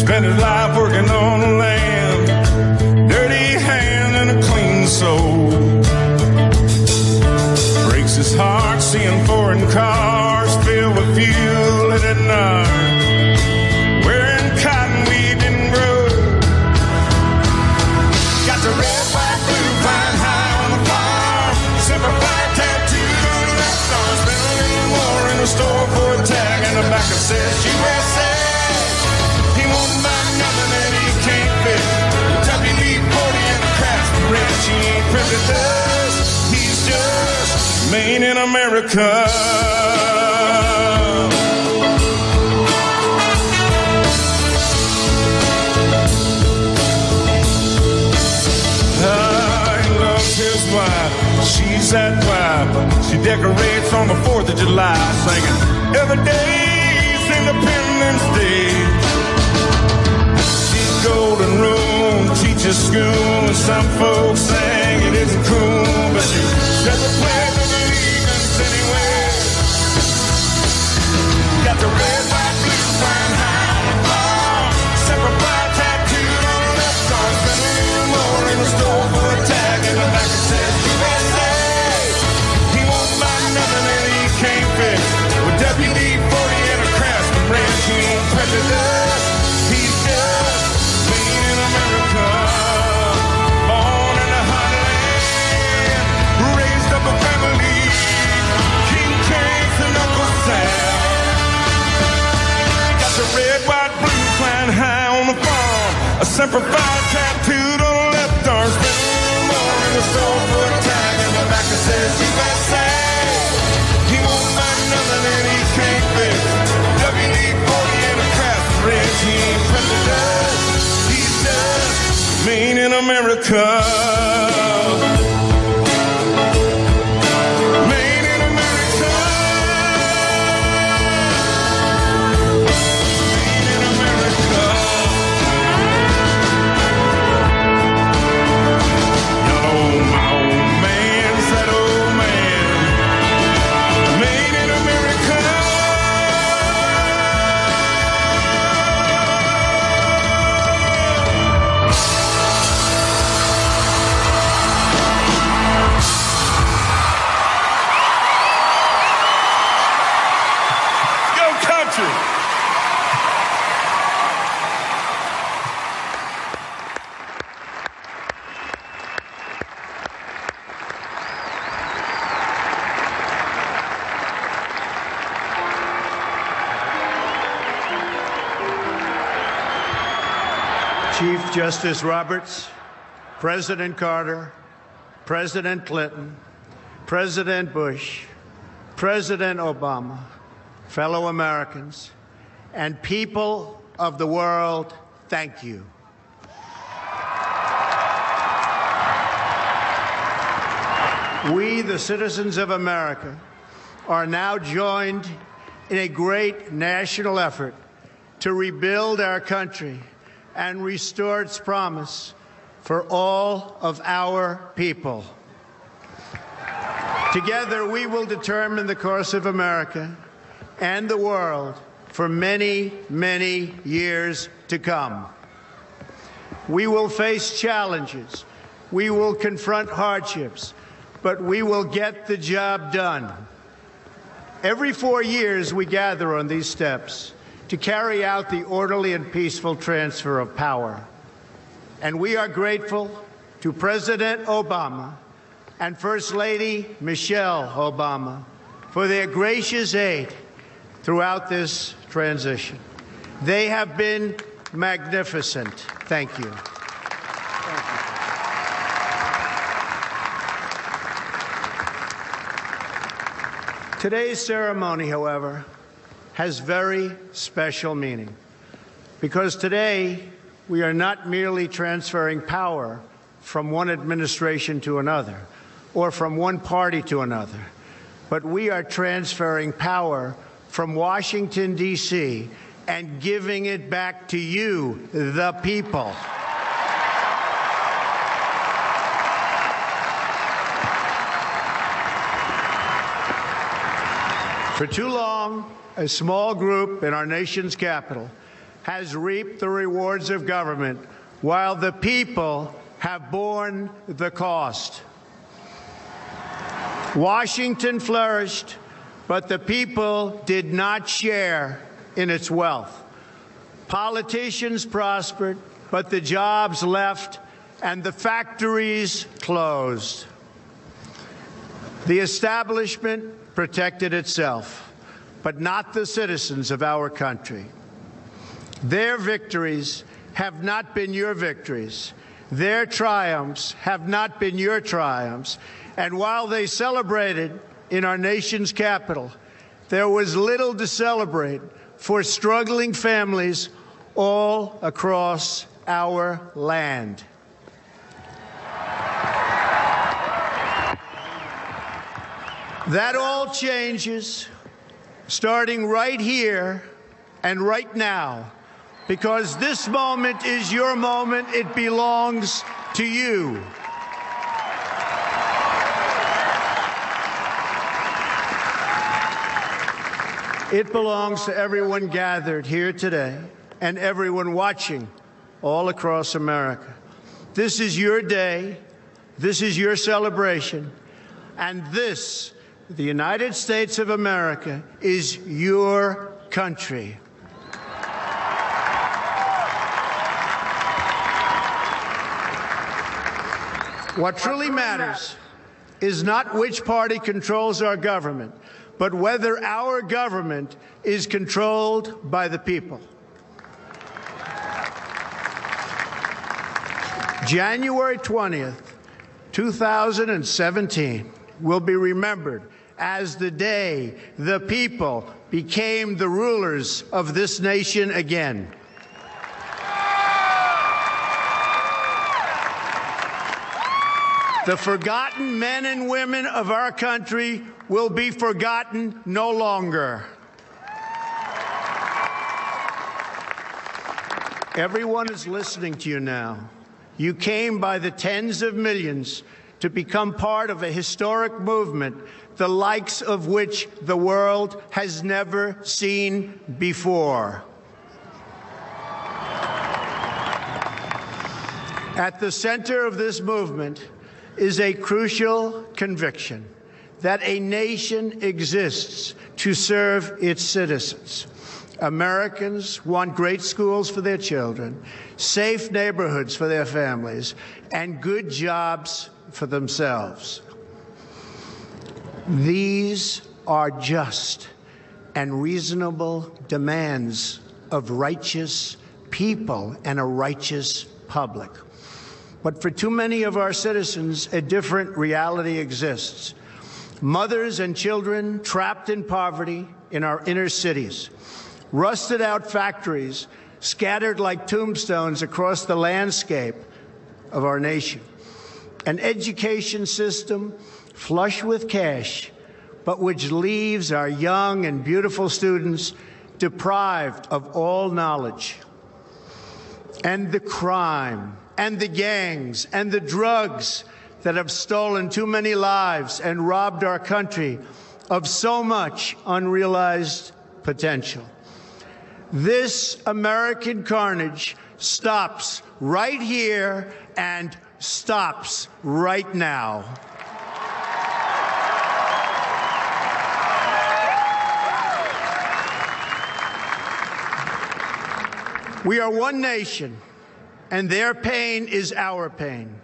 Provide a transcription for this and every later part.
Spent his life working on the land, dirty hand and a clean soul. Breaks his heart seeing foreign cars filled with fuel and at night, wearing cotton we didn't grow. Got the red, white, blue flying high on the farm, simplified tattooed on the left arm. Spent a little more in the store for a tag, and the backer says USA. He won't buy nothing that he can't fit. WD-40 and a Craftsman wrench. He ain't prejudice, he's just made in America. He loves his wife, she's that wife. She decorates on the 4th of July, singing every day's Independence Day. Golden Rule teaches school, and some folks saying it isn't cool, but she says the pledge of allegiance anyway. Got the red, white, blue flying high on the farm, separate fire tattooed on the left arm. Spent a little more in the store for a tag, and the backer says USA. He won't buy nothing that he can't fix. With WD-40 and a Craftsman wrench, he ain't prejudice, he's just America. Born in the heartland, raised up a family, King James and Uncle Sam. Got the red, white, blue flying high on the farm, a simplified tattooed on the left arm. Spent a little more in the store for a tag, and the backer says USA. He won't buy nothing that he can't fix. WD-40 and a Craftsman wrench. He ain't prejudice, made in America. Made in America. Made in America. Oh, my old man, that old man. Made in America. Chief Justice Roberts, President Carter, President Clinton, President Bush, President Obama, fellow Americans, and people of the world, thank you. We, the citizens of America, are now joined in a great national effort to rebuild our country and restore its promise for all of our people. Together, we will determine the course of America and the world for many, many years to come. We will face challenges. We will confront hardships, but we will get the job done. Every 4 years, we gather on these steps to carry out the orderly and peaceful transfer of power. And we are grateful to President Obama and First Lady Michelle Obama for their gracious aid throughout this transition. They have been magnificent. Thank you. Today's ceremony, however, has very special meaning, because today we are not merely transferring power from one administration to another or from one party to another, but we are transferring power from Washington, D.C., and giving it back to you, the people. For too long, a small group in our nation's capital has reaped the rewards of government, while the people have borne the cost. Washington flourished, but the people did not share in its wealth. Politicians prospered, but the jobs left and the factories closed. The establishment protected itself, but not the citizens of our country. Their victories have not been your victories. Their triumphs have not been your triumphs. And while they celebrated in our nation's capital, there was little to celebrate for struggling families all across our land. That all changes starting right here and right now, because this moment is your moment. It belongs to you. It belongs to everyone gathered here today and everyone watching all across America. This is your day. This is your celebration. And this, the United States of America, is your country. What truly matters is not which party controls our government, but whether our government is controlled by the people. January 20th, 2017 will be remembered as the day the people became the rulers of this nation again. The forgotten men and women of our country will be forgotten no longer. Everyone is listening to you now. You came by the tens of millions to become part of a historic movement, the likes of which the world has never seen before. At the center of this movement is a crucial conviction that a nation exists to serve its citizens. Americans want great schools for their children, safe neighborhoods for their families, and good jobs for themselves. These are just and reasonable demands of righteous people and a righteous public. But for too many of our citizens, a different reality exists. Mothers and children trapped in poverty in our inner cities, rusted out factories scattered like tombstones across the landscape of our nation, an education system flush with cash, but which leaves our young and beautiful students deprived of all knowledge, and the crime and the gangs and the drugs that have stolen too many lives and robbed our country of so much unrealized potential. This American carnage stops right here and stops right now. We are one nation, and their pain is our pain.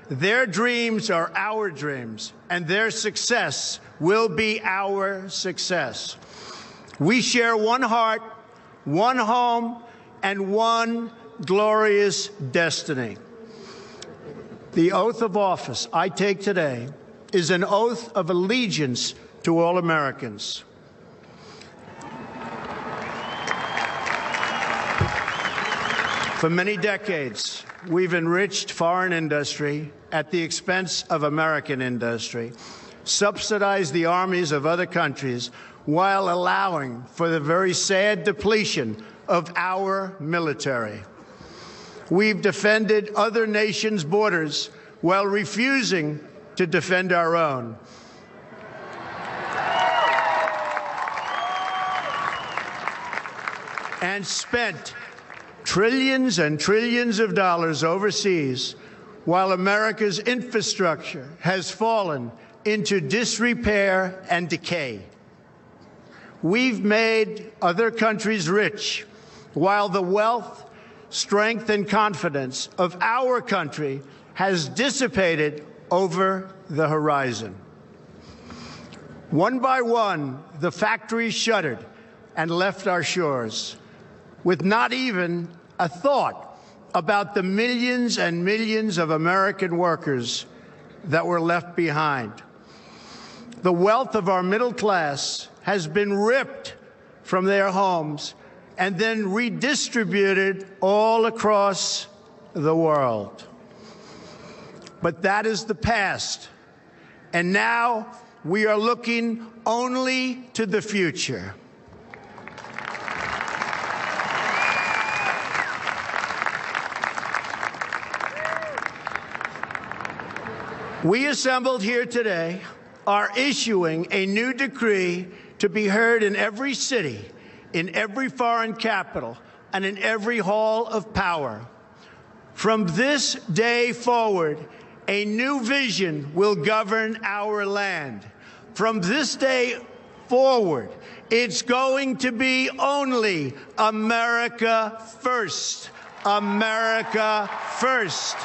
Their dreams are our dreams, and their success will be our success. We share one heart, one home, and one glorious destiny. The oath of office I take today is an oath of allegiance to all Americans. For many decades, we've enriched foreign industry at the expense of American industry, subsidized the armies of other countries while allowing for the very sad depletion of our military. We've defended other nations' borders while refusing to defend our own. And spent trillions and trillions of dollars overseas, while America's infrastructure has fallen into disrepair and decay. We've made other countries rich, while the wealth, strength, and confidence of our country has dissipated over the horizon. One by one, the factories shuttered and left our shores, with not even a thought about the millions and millions of American workers that were left behind. The wealth of our middle class has been ripped from their homes and then redistributed all across the world. But that is the past, and now we are looking only to the future. We assembled here today are issuing a new decree to be heard in every city, in every foreign capital, and in every hall of power. From this day forward, a new vision will govern our land. From this day forward, it's going to be only America first. America first.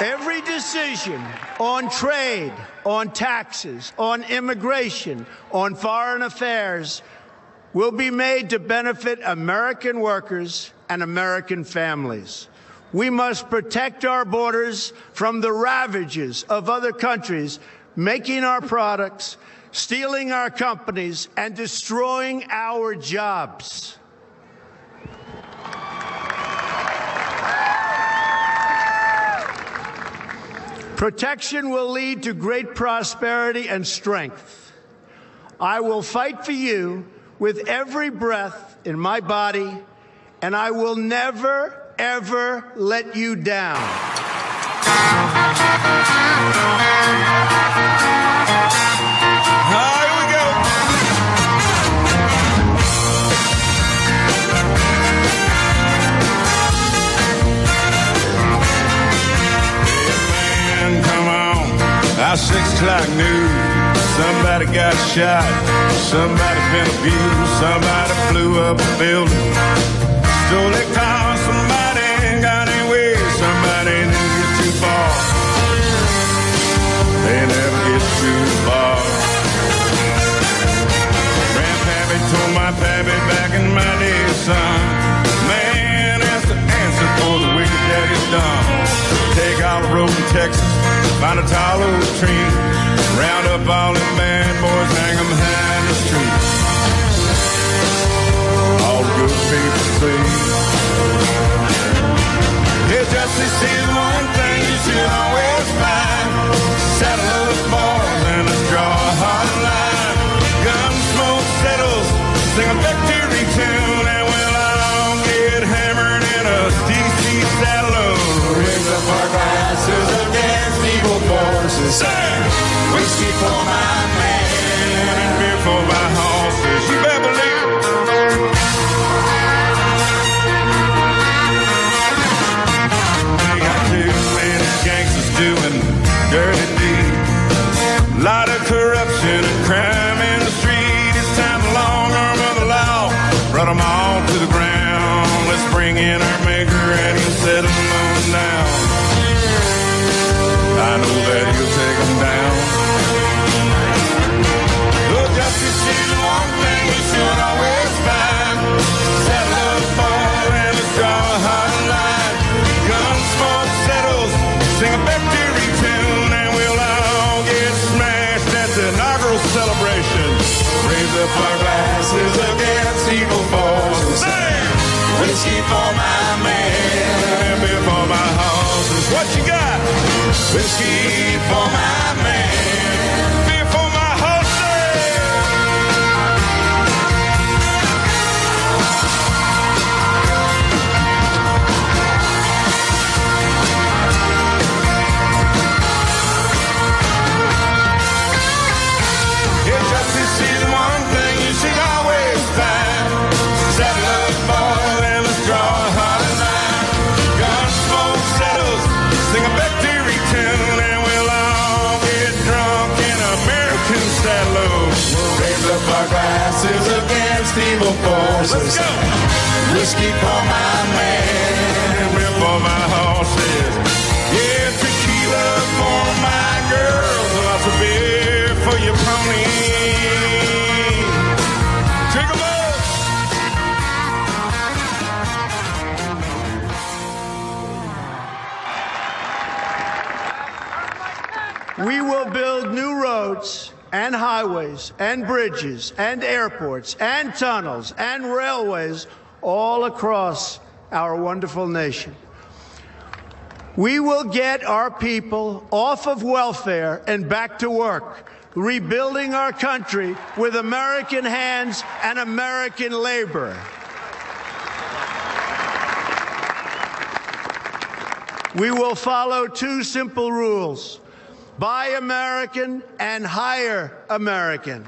Every decision on trade, on taxes, on immigration, on foreign affairs will be made to benefit American workers and American families. We must protect our borders from the ravages of other countries making our products, stealing our companies, and destroying our jobs. Protection will lead to great prosperity and strength. I will fight for you with every breath in my body, and I will never, ever let you down. Here we go. Our 6 o'clock news. Somebody got shot. Somebody been abused. Somebody blew up a building. Stole a car. Somebody ain't got anywhere. Somebody didn't get too far. They never get too far. Grandpappy told my pappy back in my day, son, man, that's the answer for the wicked that he's done. Take out a road in Texas, find a tall old tree, round up all them bad boys, hang them high in the street. All the good people say, yeah, justice is one thing you should always find. Saddle up boys and let's draw a hard line. Gun smoke settles, sing a victory tune, and we'll all get hammered in a DC saddle. Raise up our glasses against evil forces. Sing whiskey for my man and beer for my horses. You better believe it. We got too many gangsters doing dirty deeds. A lot of corruption and crime in the street. It's time to long arm of the law. Run them all to the ground. Let's bring in our maker and he'll settle them on down. I know that he'll take them down. Well, justice is one thing you should always find. Saddle up, boy, and let's draw a hard line. Gun smoke settles, sing a victory tune, and we'll all get smashed at the inaugural celebration. Raise up our glasses against evil forces. Sing whiskey for my man and beer for my horses. What you got? Whiskey for my man, beer for my horses. Yeah, justice is one thing you that load. We'll raise up our glasses against evil forces. Let's go. Whiskey for my man, and beer for my horses. Yeah, tequila for my girls, lots of beer for your pony. Take 'em up. We will build new roads and highways and bridges and airports and tunnels and railways all across our wonderful nation. We will get our people off of welfare and back to work, rebuilding our country with American hands and American labor. We will follow two simple rules: buy American and hire American.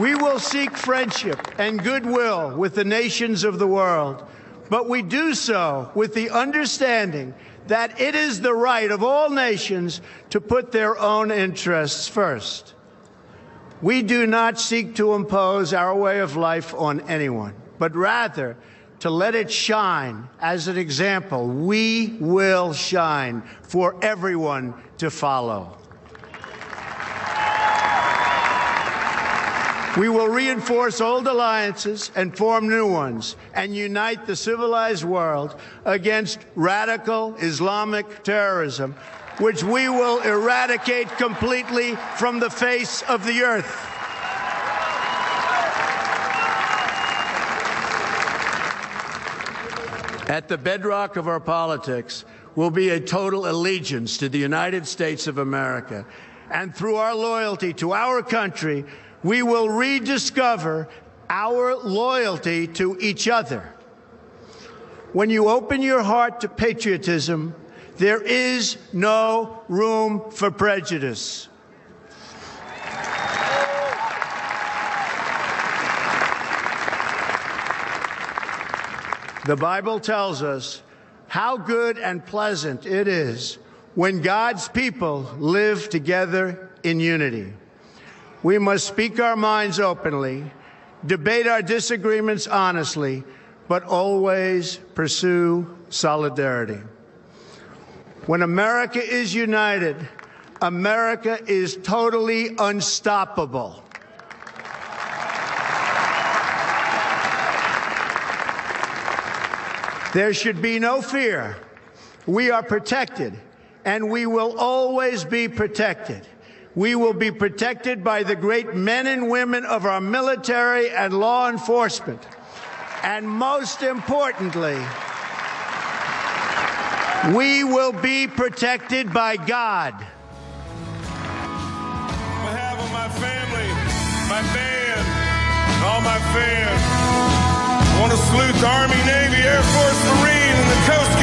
We will seek friendship and goodwill with the nations of the world, but we do so with the understanding that it is the right of all nations to put their own interests first. We do not seek to impose our way of life on anyone, but rather to let it shine as an example. We will shine for everyone to follow. We will reinforce old alliances and form new ones and unite the civilized world against radical Islamic terrorism, which we will eradicate completely from the face of the earth. At the bedrock of our politics will be a total allegiance to the United States of America. And through our loyalty to our country, we will rediscover our loyalty to each other. When you open your heart to patriotism, there is no room for prejudice. The Bible tells us how good and pleasant it is when God's people live together in unity. We must speak our minds openly, debate our disagreements honestly, but always pursue solidarity. When America is united, America is totally unstoppable. There should be no fear. We are protected, and we will always be protected. We will be protected by the great men and women of our military and law enforcement. And most importantly, we will be protected by God. On behalf of my family, my band, and all my fans, I want to salute the Army, Navy, Air Force, Marine, and the Coast